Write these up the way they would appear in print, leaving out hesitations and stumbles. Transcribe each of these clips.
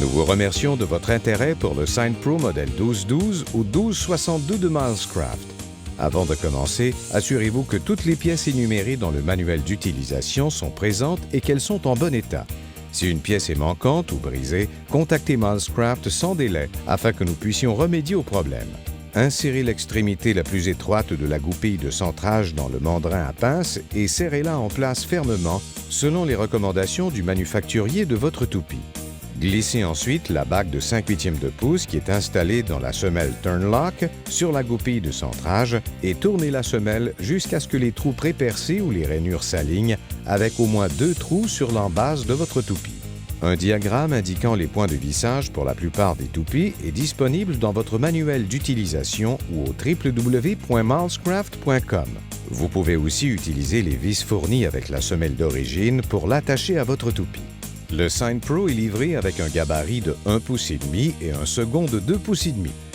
Nous vous remercions de votre intérêt pour le Sign Pro modèle 1212 ou 1262 de Milescraft. Avant de commencer, assurez-vous que toutes les pièces énumérées dans le manuel d'utilisation sont présentes et qu'elles sont en bon état. Si une pièce est manquante ou brisée, contactez Milescraft sans délai afin que nous puissions remédier au problème. Insérez l'extrémité la plus étroite de la goupille de centrage dans le mandrin à pince et serrez-la en place fermement selon les recommandations du manufacturier de votre toupie. Glissez ensuite la bague de 5/8 de pouce qui est installée dans la semelle Turnlock sur la goupille de centrage et tournez la semelle jusqu'à ce que les trous prépercés ou les rainures s'alignent avec au moins 2 trous sur l'embase de votre toupie. Un diagramme indiquant les points de vissage pour la plupart des toupies est disponible dans votre manuel d'utilisation ou au www.milescraft.com. Vous pouvez aussi utiliser les vis fournies avec la semelle d'origine pour l'attacher à votre toupie. Le Sign Pro est livré avec un gabarit de 1,5 pouce et un second de 2,5 pouces.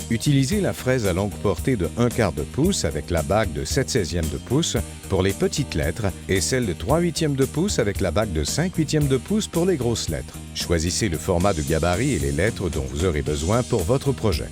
Utilisez la fraise à longue portée de 1/4 de pouce avec la bague de 7/16 de pouce pour les petites lettres et celle de 3/8 de pouce avec la bague de 5/8 de pouce pour les grosses lettres. Choisissez le format de gabarit et les lettres dont vous aurez besoin pour votre projet.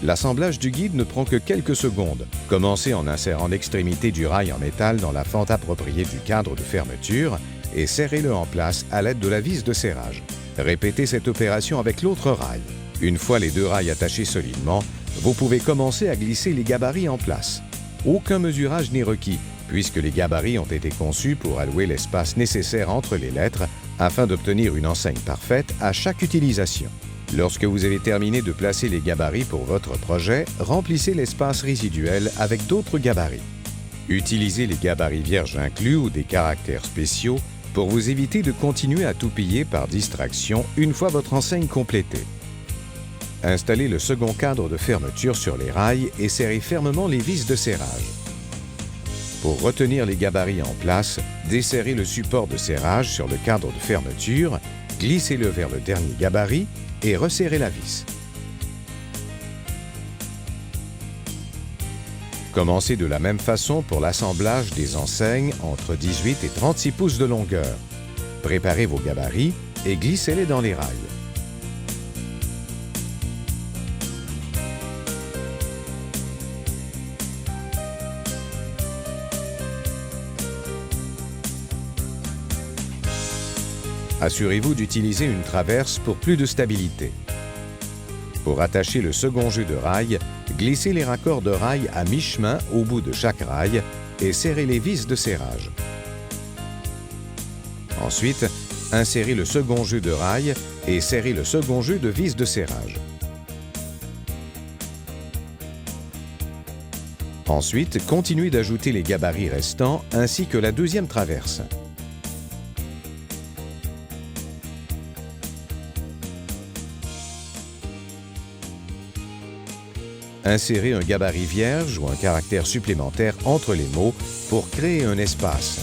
L'assemblage du guide ne prend que quelques secondes. Commencez en insérant l'extrémité du rail en métal dans la fente appropriée du cadre de fermeture et serrez-le en place à l'aide de la vis de serrage. Répétez cette opération avec l'autre rail. Une fois les 2 rails attachés solidement, vous pouvez commencer à glisser les gabarits en place. Aucun mesurage n'est requis, puisque les gabarits ont été conçus pour allouer l'espace nécessaire entre les lettres afin d'obtenir une enseigne parfaite à chaque utilisation. Lorsque vous avez terminé de placer les gabarits pour votre projet, remplissez l'espace résiduel avec d'autres gabarits. Utilisez les gabarits vierges inclus ou des caractères spéciaux pour vous éviter de continuer à toupiller par distraction une fois votre enseigne complétée. Installez le second cadre de fermeture sur les rails et serrez fermement les vis de serrage. Pour retenir les gabarits en place, desserrez le support de serrage sur le cadre de fermeture, glissez-le vers le dernier gabarit et resserrez la vis. Commencez de la même façon pour l'assemblage des enseignes entre 18 et 36 pouces de longueur. Préparez vos gabarits et glissez-les dans les rails. Assurez-vous d'utiliser une traverse pour plus de stabilité. Pour attacher le second jeu de rails, glissez les raccords de rails à mi-chemin au bout de chaque rail et serrez les vis de serrage. Ensuite, insérez le second jeu de rails et serrez le second jeu de vis de serrage. Ensuite, continuez d'ajouter les gabarits restants ainsi que la deuxième traverse. Insérez un gabarit vierge ou un caractère supplémentaire entre les mots pour créer un espace.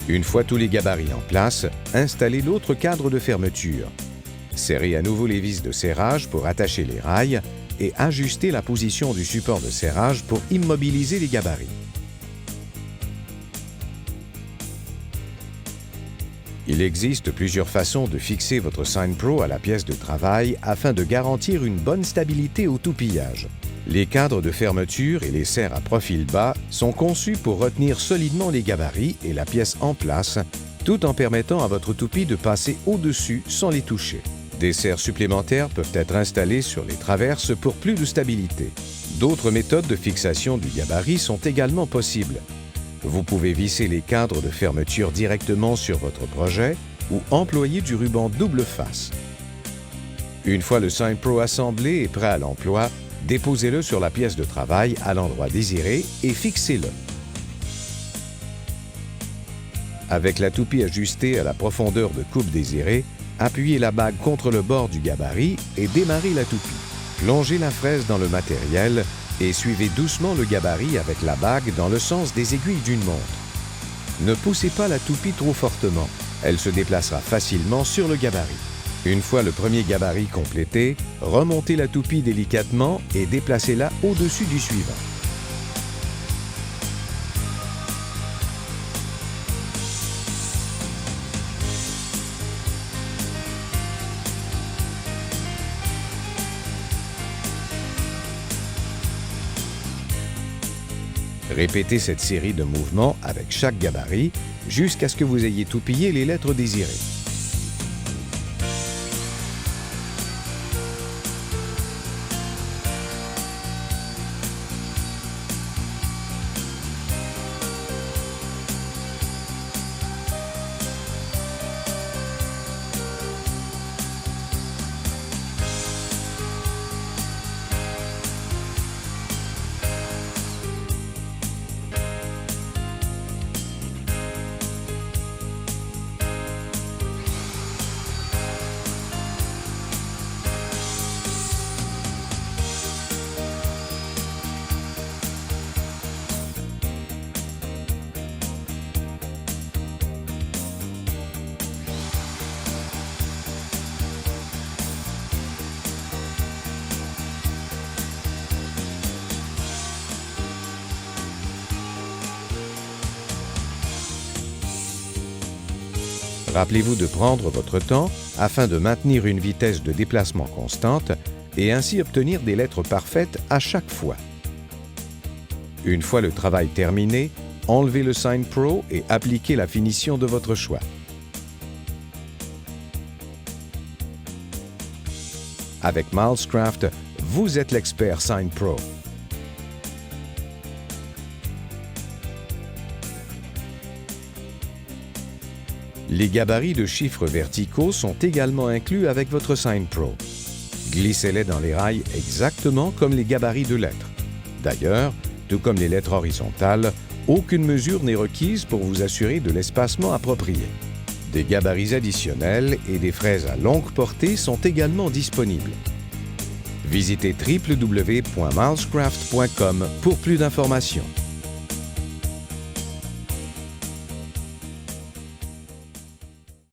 Une fois tous les gabarits en place, installez l'autre cadre de fermeture. Serrez à nouveau les vis de serrage pour attacher les rails et ajustez la position du support de serrage pour immobiliser les gabarits. Il existe plusieurs façons de fixer votre Sign Pro à la pièce de travail afin de garantir une bonne stabilité au toupillage. Les cadres de fermeture et les serres à profil bas sont conçus pour retenir solidement les gabarits et la pièce en place, tout en permettant à votre toupie de passer au-dessus sans les toucher. Des serres supplémentaires peuvent être installées sur les traverses pour plus de stabilité. D'autres méthodes de fixation du gabarit sont également possibles. Vous pouvez visser les cadres de fermeture directement sur votre projet ou employer du ruban double face. Une fois le Sign Pro assemblé et prêt à l'emploi, déposez-le sur la pièce de travail à l'endroit désiré et fixez-le. Avec la toupie ajustée à la profondeur de coupe désirée, appuyez la bague contre le bord du gabarit et démarrez la toupie. Plongez la fraise dans le matériel et suivez doucement le gabarit avec la bague dans le sens des aiguilles d'une montre. Ne poussez pas la toupie trop fortement, elle se déplacera facilement sur le gabarit. Une fois le premier gabarit complété, remontez la toupie délicatement et déplacez-la au-dessus du suivant. Répétez cette série de mouvements avec chaque gabarit jusqu'à ce que vous ayez toupillé les lettres désirées. Rappelez-vous de prendre votre temps afin de maintenir une vitesse de déplacement constante et ainsi obtenir des lettres parfaites à chaque fois. Une fois le travail terminé, enlevez le Sign Pro et appliquez la finition de votre choix. Avec Milescraft, vous êtes l'expert Sign Pro. Les gabarits de chiffres verticaux sont également inclus avec votre Sign Pro. Glissez-les dans les rails exactement comme les gabarits de lettres. D'ailleurs, tout comme les lettres horizontales, aucune mesure n'est requise pour vous assurer de l'espacement approprié. Des gabarits additionnels et des fraises à longue portée sont également disponibles. Visitez www.milescraft.com pour plus d'informations.